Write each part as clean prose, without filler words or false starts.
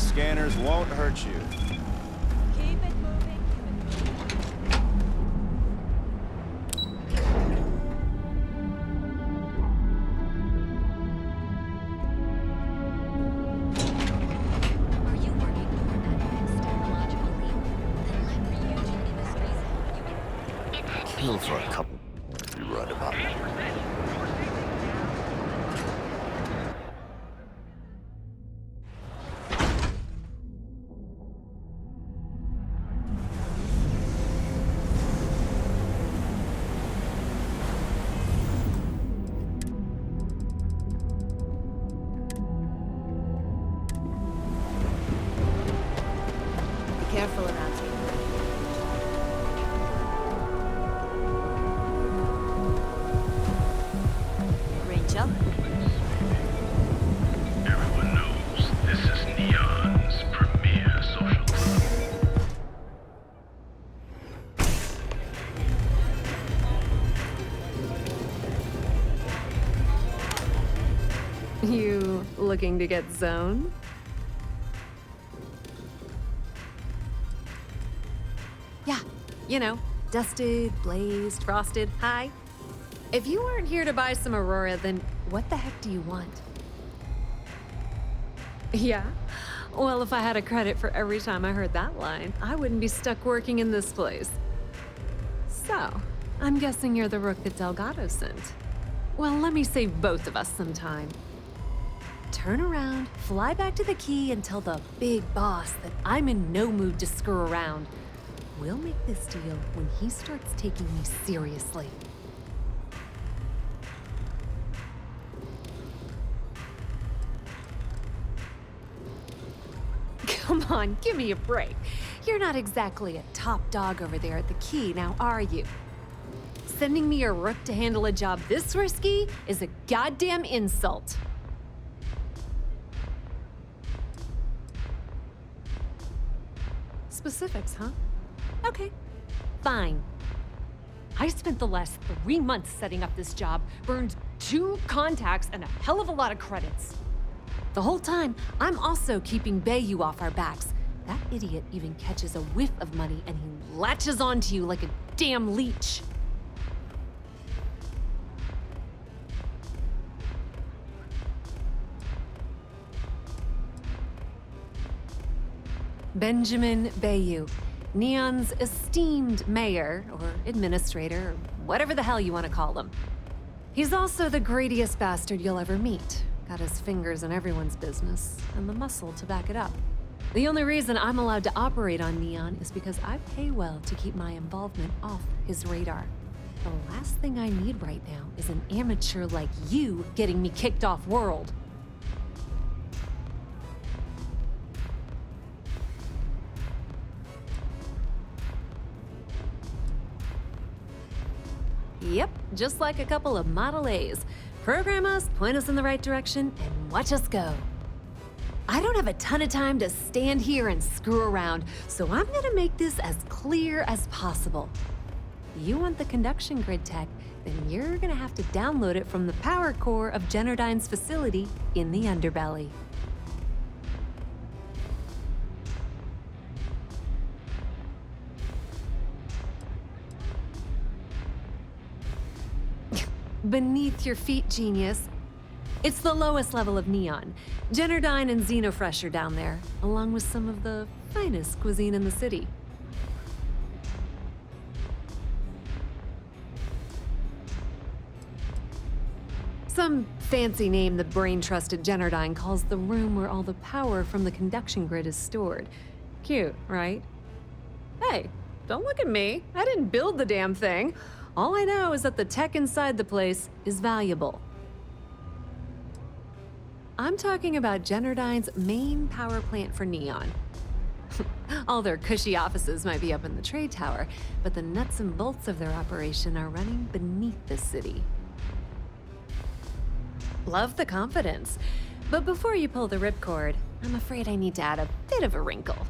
scanners won't hurt you. Keep it moving, Are you working toward that next technological leap? Then let Ryujin Industries help you. Kill for a couple. You right about that. Be careful around here. Rachel? Everyone knows this is Neon's premier social club. You looking to get zoned? Yeah, you know, dusted, blazed, frosted, hi. If you aren't here to buy some Aurora, then what the heck do you want? Yeah? Well, if I had a credit for every time I heard that line, I wouldn't be stuck working in this place. So, I'm guessing you're the rook that Delgado sent. Well, let me save both of us some time. Turn around, fly back to the key, and tell the big boss that I'm in no mood to screw around. We'll make this deal when he starts taking me seriously. Come on, give me a break. You're not exactly a top dog over there at the key, now are you? Sending me a rook to handle a job this risky is a goddamn insult. Specifics, huh? Okay, fine. I spent the last 3 months setting up this job, burned 2 contacts and a hell of a lot of credits. The whole time, I'm also keeping Bayu off our backs. That idiot even catches a whiff of money and he latches onto you like a damn leech. Benjamin Bayu, Neon's esteemed mayor, or administrator, or whatever the hell you want to call him. He's also the greediest bastard you'll ever meet. Got his fingers in everyone's business, and the muscle to back it up. The only reason I'm allowed to operate on Neon is because I pay well to keep my involvement off his radar. The last thing I need right now is an amateur like you getting me kicked off world. Yep, just like a couple of Model A's. Program us, point us in the right direction, and watch us go. I don't have a ton of time to stand here and screw around, so I'm gonna make this as clear as possible. You want the conduction grid tech, then you're gonna have to download it from the power core of Generdyne's facility in the underbelly. Beneath your feet, genius. It's the lowest level of Neon. Generdyne and Xenofresh are down there, along with some of the finest cuisine in the city. Some fancy name the brain-trusted Generdyne calls the room where all the power from the conduction grid is stored. Cute, right? Hey, don't look at me. I didn't build the damn thing. All I know is that the tech inside the place is valuable. I'm talking about Generdyne's main power plant for Neon. All their cushy offices might be up in the trade tower, but the nuts and bolts of their operation are running beneath the city. Love the confidence, but before you pull the ripcord, I'm afraid I need to add a bit of a wrinkle.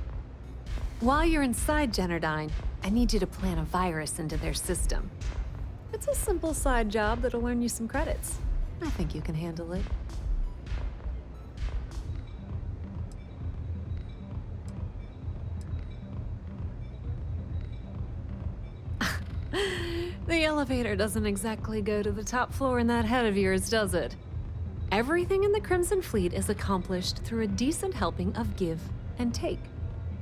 While you're inside Generdyne, I need you to plant a virus into their system. It's a simple side job that'll earn you some credits. I think you can handle it. The elevator doesn't exactly go to the top floor in that head of yours, does it? Everything in the Crimson Fleet is accomplished through a decent helping of give and take.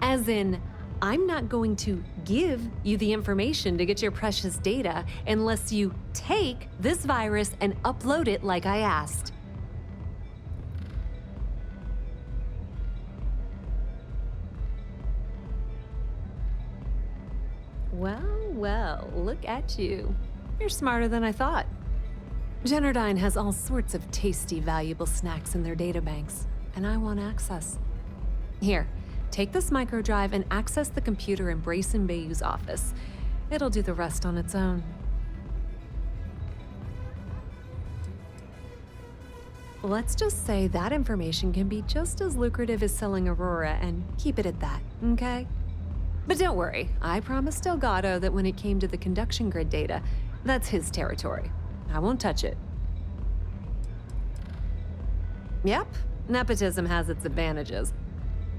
As in, I'm not going to give you the information to get your precious data unless you take this virus and upload it like I asked. Well, look at you. You're smarter than I thought. Generdyne has all sorts of tasty, valuable snacks in their databanks, and I want access. Here, take this microdrive and access the computer in Brayson Bayou's office. It'll do the rest on its own. Let's just say that information can be just as lucrative as selling Aurora, and keep it at that, okay? But don't worry, I promised Delgado that when it came to the conduction grid data, that's his territory. I won't touch it. Yep, nepotism has its advantages.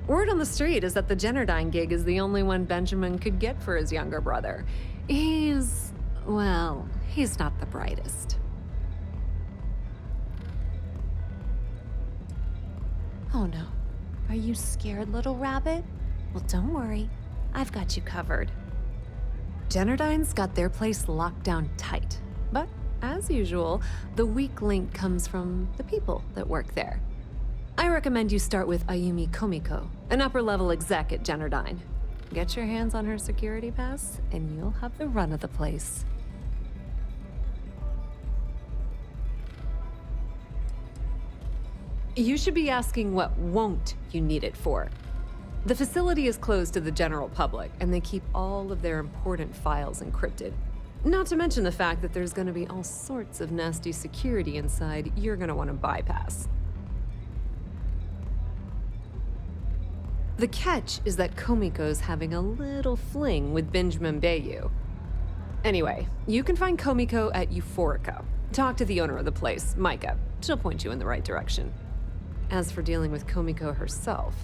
Word on the street is that the Generdyne gig is the only one Benjamin could get for his younger brother. He's not the brightest. Oh no. Are you scared, little rabbit? Well, don't worry. I've got you covered. Generdyne's got their place locked down tight. But, as usual, the weak link comes from the people that work there. I recommend you start with Ayumi Komiko, an upper-level exec at Generdyne. Get your hands on her security pass, and you'll have the run of the place. You should be asking what won't you need it for. The facility is closed to the general public, and they keep all of their important files encrypted. Not to mention the fact that there's going to be all sorts of nasty security inside you're going to want to bypass. The catch is that Komiko's having a little fling with Benjamin Bayou. Anyway, you can find Komiko at Euphorica. Talk to the owner of the place, Micah. She'll point you in the right direction. As for dealing with Komiko herself,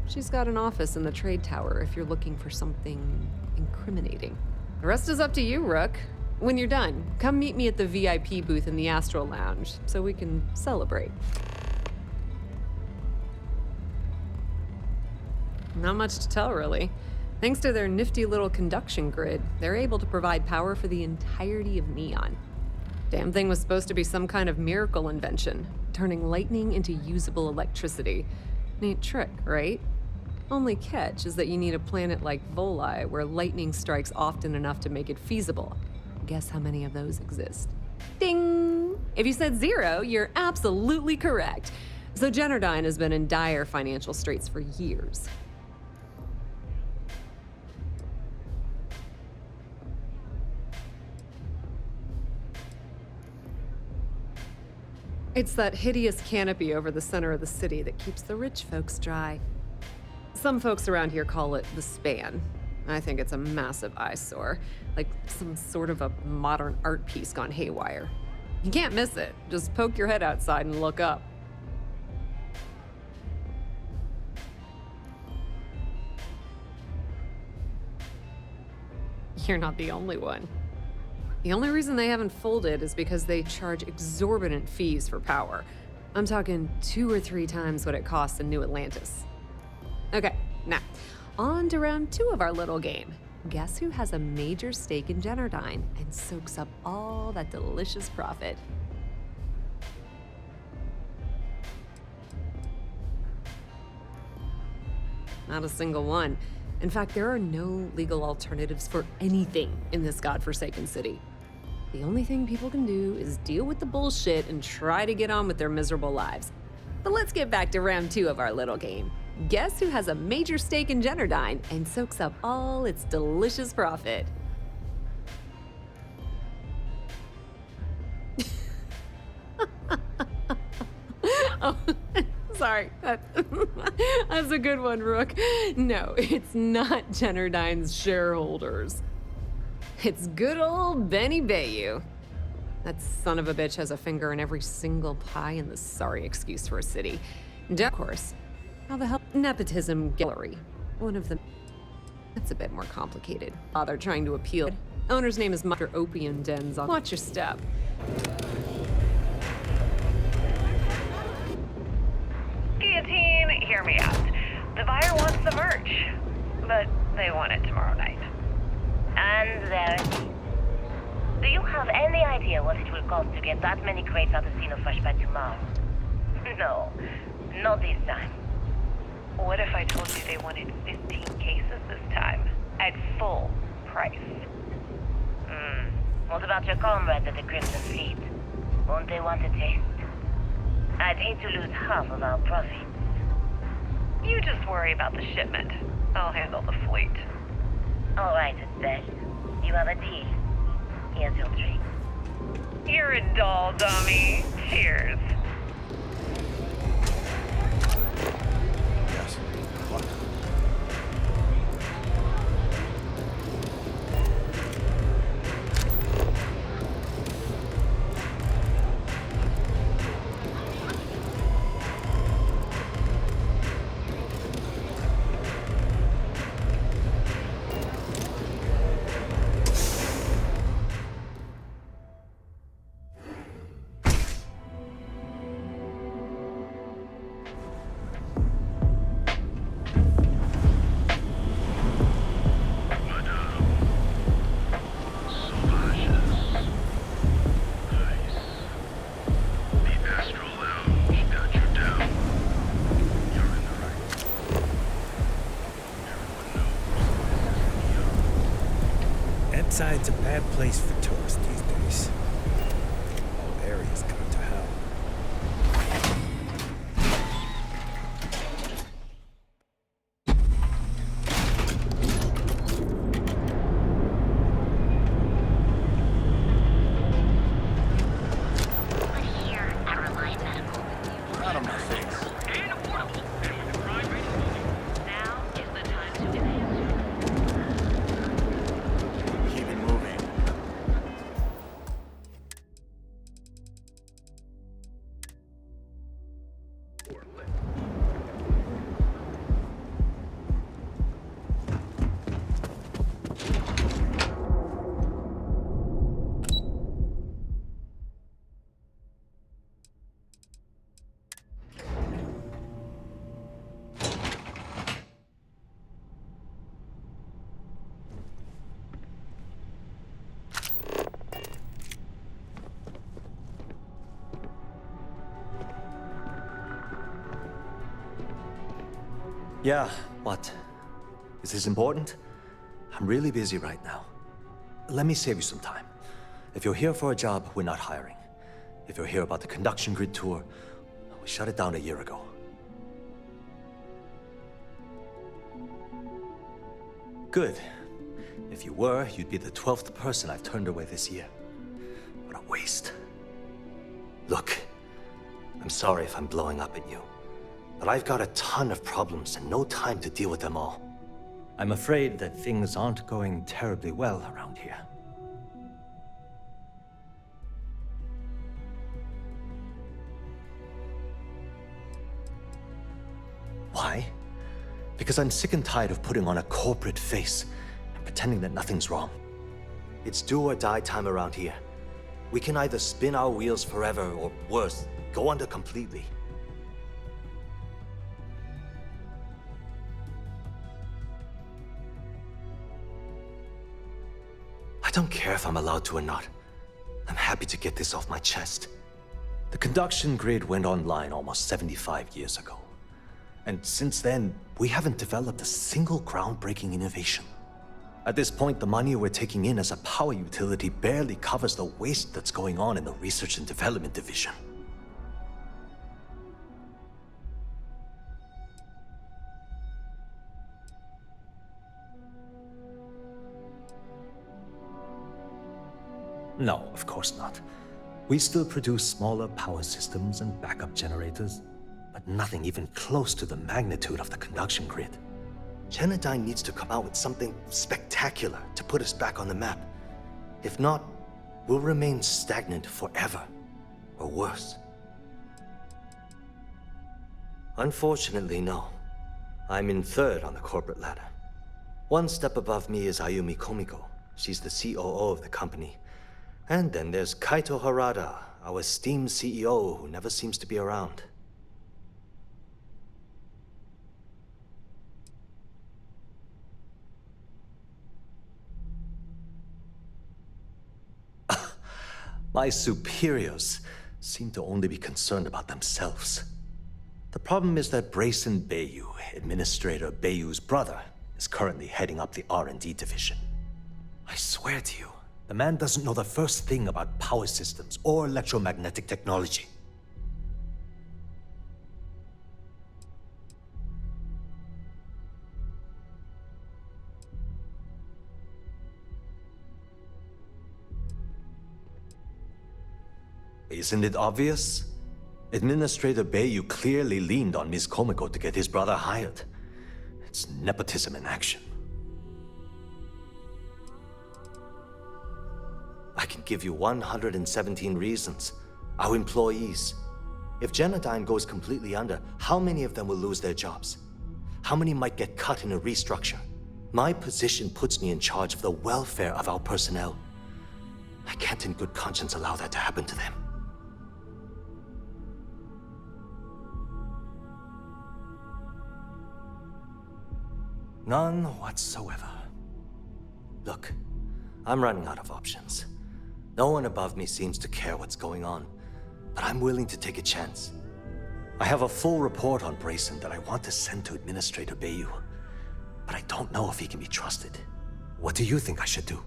she's got an office in the trade tower if you're looking for something incriminating. The rest is up to you, Rook. When you're done, come meet me at the VIP booth in the Astral Lounge so we can celebrate. Not much to tell, really. Thanks to their nifty little conduction grid, they're able to provide power for the entirety of Neon. Damn thing was supposed to be some kind of miracle invention, turning lightning into usable electricity. Neat trick, right? Only catch is that you need a planet like Voli where lightning strikes often enough to make it feasible. Guess how many of those exist? Ding! If you said 0, you're absolutely correct. So Generdyne has been in dire financial straits for years. It's that hideous canopy over the center of the city that keeps the rich folks dry. Some folks around here call it the Span. I think it's a massive eyesore, like some sort of a modern art piece gone haywire. You can't miss it. Just poke your head outside and look up. You're not the only one. The only reason they haven't folded is because they charge exorbitant fees for power. I'm talking 2 or 3 times what it costs in New Atlantis. Okay, now, on to round 2 of our little game. Guess who has a major stake in Generdyne and soaks up all that delicious profit? Not a single one. In fact, there are no legal alternatives for anything in this godforsaken city. The only thing people can do is deal with the bullshit and try to get on with their miserable lives. But let's get back to round 2 of our little game. Guess who has a major stake in Generdyne and soaks up all its delicious profit? Oh, sorry. That's a good one, Rook. No, it's not Generdyne's shareholders. It's good old Benny Bayou. That son of a bitch has a finger in every single pie in the sorry excuse for a city. And of course, how the hell? Nepotism gallery. One of them. That's a bit more complicated. They're trying to appeal. Owner's name is Mr. Opium Dens. Watch your step. Guillotine, hear me out. The buyer wants the merch, but they want it tomorrow night. And there it is. Do you have any idea what it will cost to get that many crates out of Xenofresh by tomorrow? No, not this time. What if I told you they wanted 15 cases this time, at full price? What about your comrades at the Crimson Fleet? Won't they want a taste? I'd hate to lose half of our profits. You just worry about the shipment. I'll handle the fleet. All right, Estelle. You have a deal. Here's your drink. You're a doll, dummy. Cheers. Yes. What? Side's a bad place for tourists these days. Whole area's gone to hell. Out of my face. Now is the time to enhance. Keep it moving. Yeah, what? Is this important? I'm really busy right now. Let me save you some time. If you're here for a job, we're not hiring. If you're here about the conduction grid tour, we shut it down a year ago. Good. If you were, you'd be the 12th person I've turned away this year. What a waste. Look, I'm sorry if I'm blowing up at you, but I've got a ton of problems and no time to deal with them all. I'm afraid that things aren't going terribly well around here. Why? Because I'm sick and tired of putting on a corporate face and pretending that nothing's wrong. It's do or die time around here. We can either spin our wheels forever or worse, go under completely. I don't care if I'm allowed to or not. I'm happy to get this off my chest. The conduction grid went online almost 75 years ago. And since then, we haven't developed a single groundbreaking innovation. At this point, the money we're taking in as a power utility barely covers the waste that's going on in the research and development division. No, of course not. We still produce smaller power systems and backup generators, but nothing even close to the magnitude of the conduction grid. Genodyne needs to come out with something spectacular to put us back on the map. If not, we'll remain stagnant forever, or worse. Unfortunately, no. I'm in third on the corporate ladder. One step above me is Ayumi Komiko, She's the COO of the company. And then there's Kaito Harada, our esteemed CEO who never seems to be around. My superiors seem to only be concerned about themselves. The problem is that Brayson Bayu, Administrator Bayu's brother, is currently heading up the R&D division. I swear to you, the man doesn't know the first thing about power systems or electromagnetic technology. Isn't it obvious? Administrator Bayu clearly leaned on Ms. Komiko to get his brother hired. It's nepotism in action. I can give you 117 reasons. Our employees. If Genodyne goes completely under, how many of them will lose their jobs? How many might get cut in a restructure? My position puts me in charge of the welfare of our personnel. I can't in good conscience allow that to happen to them. None whatsoever. Look, I'm running out of options. No one above me seems to care what's going on, but I'm willing to take a chance. I have a full report on Brayson that I want to send to Administrator Bayu, but I don't know if he can be trusted. What do you think I should do?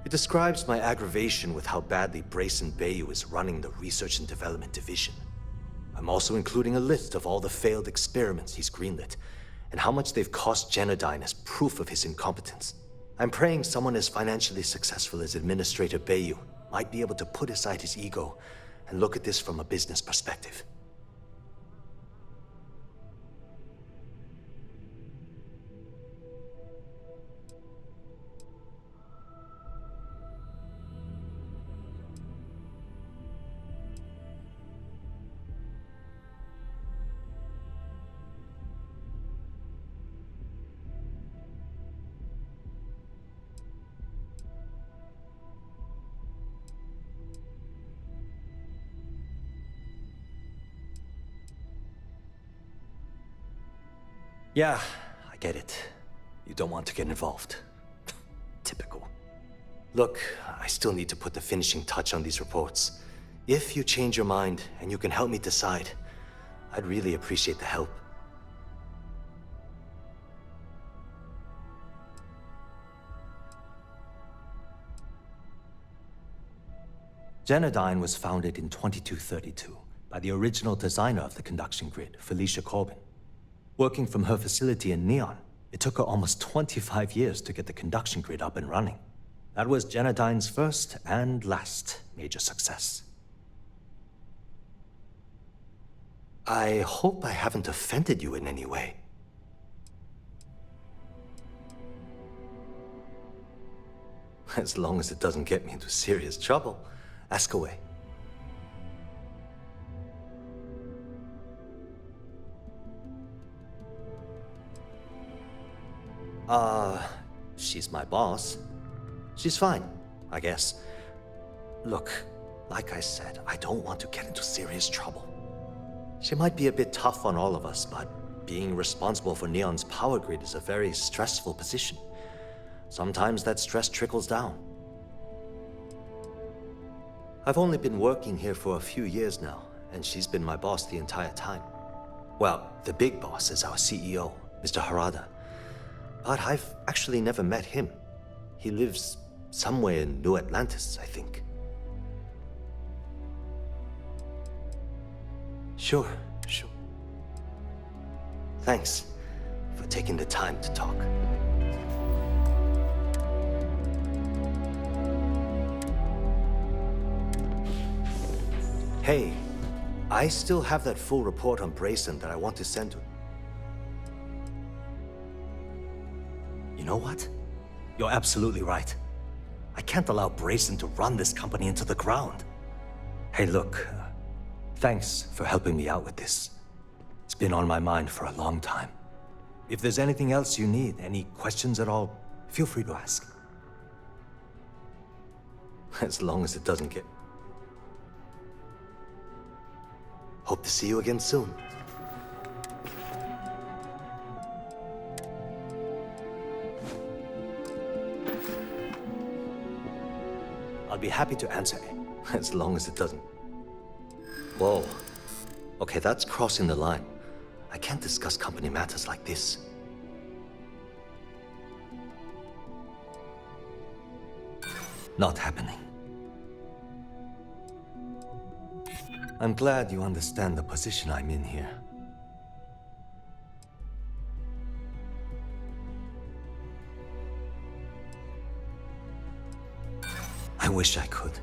It describes my aggravation with how badly Brayson Bayu is running the Research and Development Division. I'm also including a list of all the failed experiments he's greenlit, and how much they've cost Genodyne as proof of his incompetence. I'm praying someone as financially successful as Administrator Bayu might be able to put aside his ego and look at this from a business perspective. Yeah, I get it. You don't want to get involved. Typical. Look, I still need to put the finishing touch on these reports. If you change your mind and you can help me decide, I'd really appreciate the help. Genodyne was founded in 2232 by the original designer of the conduction grid, Felicia Corbin. Working from her facility in Neon, it took her almost 25 years to get the conduction grid up and running. That was Genodyne's first and last major success. I hope I haven't offended you in any way. As long as it doesn't get me into serious trouble, ask away. She's my boss. She's fine, I guess. Look, like I said, I don't want to get into serious trouble. She might be a bit tough on all of us, but being responsible for Neon's power grid is a very stressful position. Sometimes that stress trickles down. I've only been working here for a few years now, and she's been my boss the entire time. Well, the big boss is our CEO, Mr. Harada. But I've actually never met him. He lives somewhere in New Atlantis, I think. Sure. Thanks for taking the time to talk. Hey, I still have that full report on Brayson that I want to send to him. You know what? You're absolutely right. I can't allow Brayson to run this company into the ground. Hey, look. Thanks for helping me out with this. It's been on my mind for a long time. If there's anything else you need, any questions at all, feel free to ask. As long as it doesn't get... Hope to see you again soon. I'll be happy to answer, as long as it doesn't... Whoa. Okay, that's crossing the line. I can't discuss company matters like this. Not happening. I'm glad you understand the position I'm in here. I wish I could.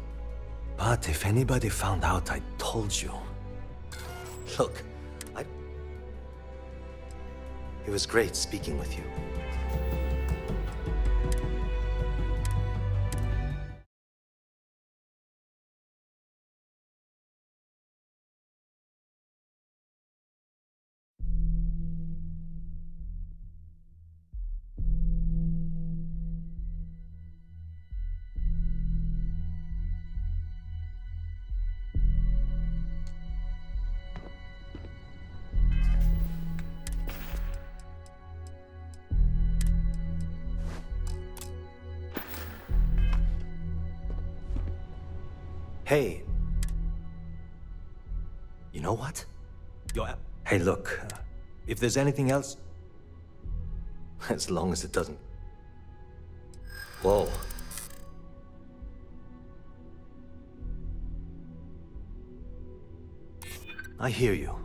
But if anybody found out I told you... Look, It was great speaking with you. Hey. You know what? Hey, look. If there's anything else... As long as it doesn't... Whoa. I hear you.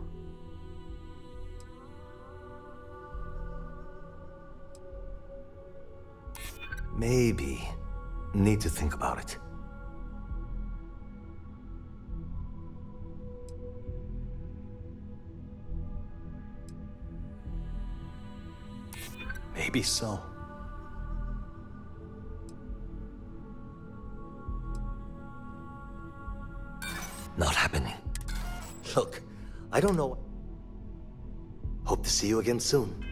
Maybe need to think about it. Maybe so. Not happening. Look, I don't know. Hope to see you again soon.